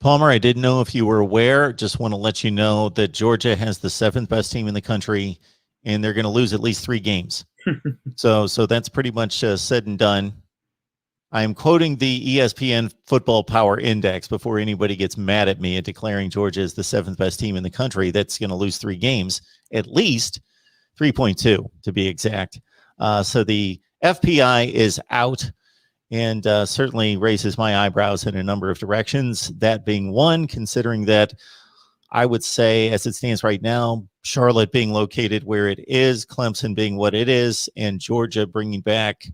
Palmer, I didn't know if you were aware. Just want to let you know that Georgia has the 7th best team in the country, and they're going to lose at least 3 games. So that's pretty much said and done. I am quoting the ESPN Football Power Index before anybody gets mad at me at declaring Georgia is the 7th best team in the country. That's going to lose 3 games, at least 3.2 to be exact. So the FPI is out, and certainly raises my eyebrows in a number of directions. That being one, considering that I would say, as it stands right now, Charlotte being located where it is, Clemson being what it is, and Georgia bringing back,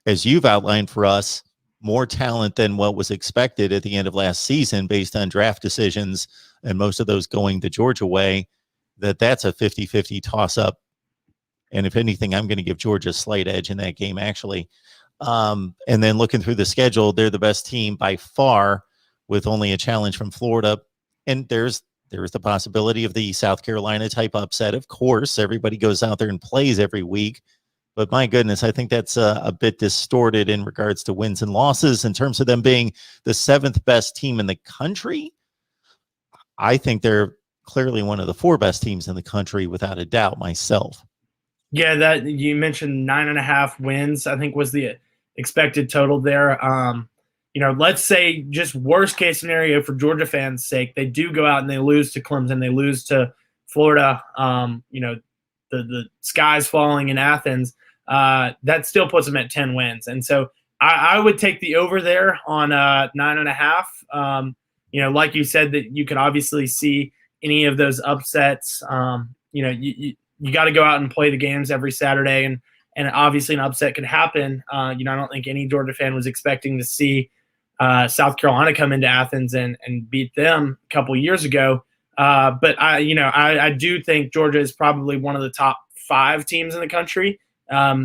as you've outlined for us, more talent than what was expected at the end of last season based on draft decisions, and most of those going the Georgia way, that's a 50-50 toss-up. And if anything, I'm going to give Georgia a slight edge in that game, actually. And then looking through the schedule, they're the best team by far, with only a challenge from Florida. And there's the possibility of the South Carolina type upset. Of course, everybody goes out there and plays every week. But my goodness, I think that's a bit distorted in regards to wins and losses in terms of them being the 7th best team in the country. I think they're clearly one of the 4 best teams in the country, without a doubt, myself. Yeah, that you mentioned 9.5 wins, I think was the expected total there. Let's say just worst case scenario for Georgia fans' sake, they do go out and they lose to Clemson, they lose to Florida. The sky's falling in Athens. That still puts them at 10 wins, and so I would take the over there on 9.5. Like you said, that you could obviously see any of those upsets. You got to go out and play the games every Saturday, and obviously an upset could happen. I don't think any Georgia fan was expecting to see South Carolina come into Athens and beat them a couple years ago. But I do think Georgia is probably one of the top 5 teams in the country,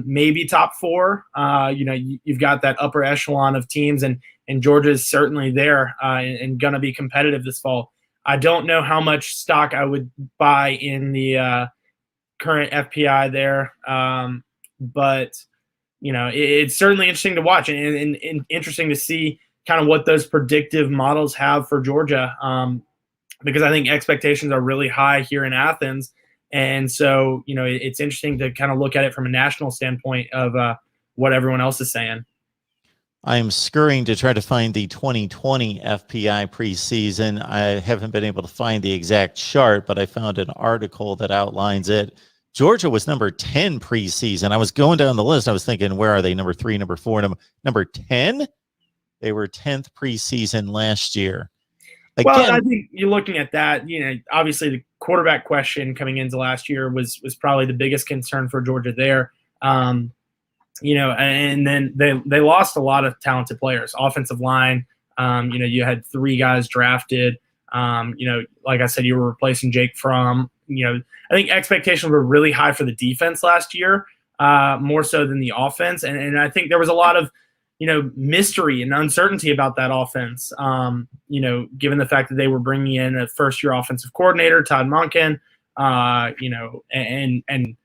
maybe top 4. You've got that upper echelon of teams, and Georgia is certainly there and going to be competitive this fall. I don't know how much stock I would buy in the current FPI there. But it's certainly interesting to watch and interesting to see kind of what those predictive models have for Georgia. Because I think expectations are really high here in Athens. And so, it's interesting to kind of look at it from a national standpoint of what everyone else is saying. I am scurrying to try to find the 2020 FPI preseason. I haven't been able to find the exact chart, but I found an article that outlines it. Georgia was number 10 preseason. I was going down the list. I was thinking, where are they? Number 3, number 4, number 10? They were 10th preseason last year. Again, well, I think you're looking at that. Obviously the quarterback question coming into last year was probably the biggest concern for Georgia there. And then they lost a lot of talented players. Offensive line, you had 3 guys drafted. Like I said, you were replacing Jake Fromm. I think expectations were really high for the defense last year, more so than the offense. And I think there was a lot of, mystery and uncertainty about that offense, given the fact that they were bringing in a first-year offensive coordinator, Todd Monken, and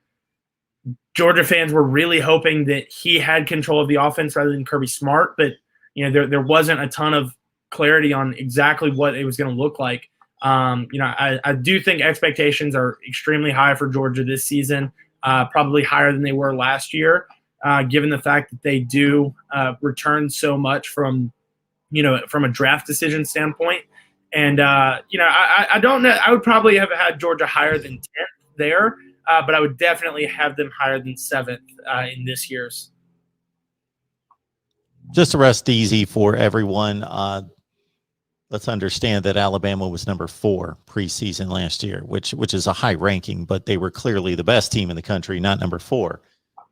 Georgia fans were really hoping that he had control of the offense rather than Kirby Smart. But, there wasn't a ton of clarity on exactly what it was going to look like. I do think expectations are extremely high for Georgia this season, probably higher than they were last year, given the fact that they do return so much from a draft decision standpoint. And, I don't know. I would probably have had Georgia higher than 10th there, but I would definitely have them higher than 7th in this year's. Just to rest easy for everyone, let's understand that Alabama was number 4 preseason last year, which is a high ranking, but they were clearly the best team in the country, not number 4.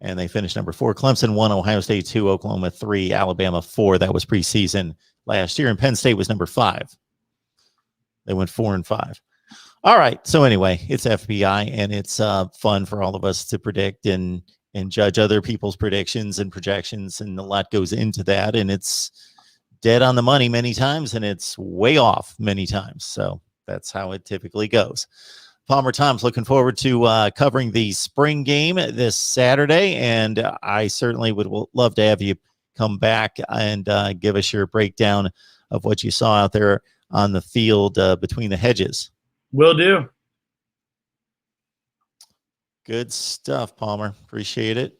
And they finished number 4. Clemson 1, Ohio State 2, Oklahoma 3, Alabama 4. That was preseason last year. And Penn State was number 5. They went 4-5. All right. So anyway, it's FPI, and it's fun for all of us to predict and judge other people's predictions and projections, and a lot goes into that. And it's dead on the money many times, and it's way off many times. So that's how it typically goes. Palmer Tom's looking forward to covering the spring game this Saturday, and I certainly would love to have you come back and give us your breakdown of what you saw out there on the field between the hedges. Will do. Good stuff, Palmer. Appreciate it.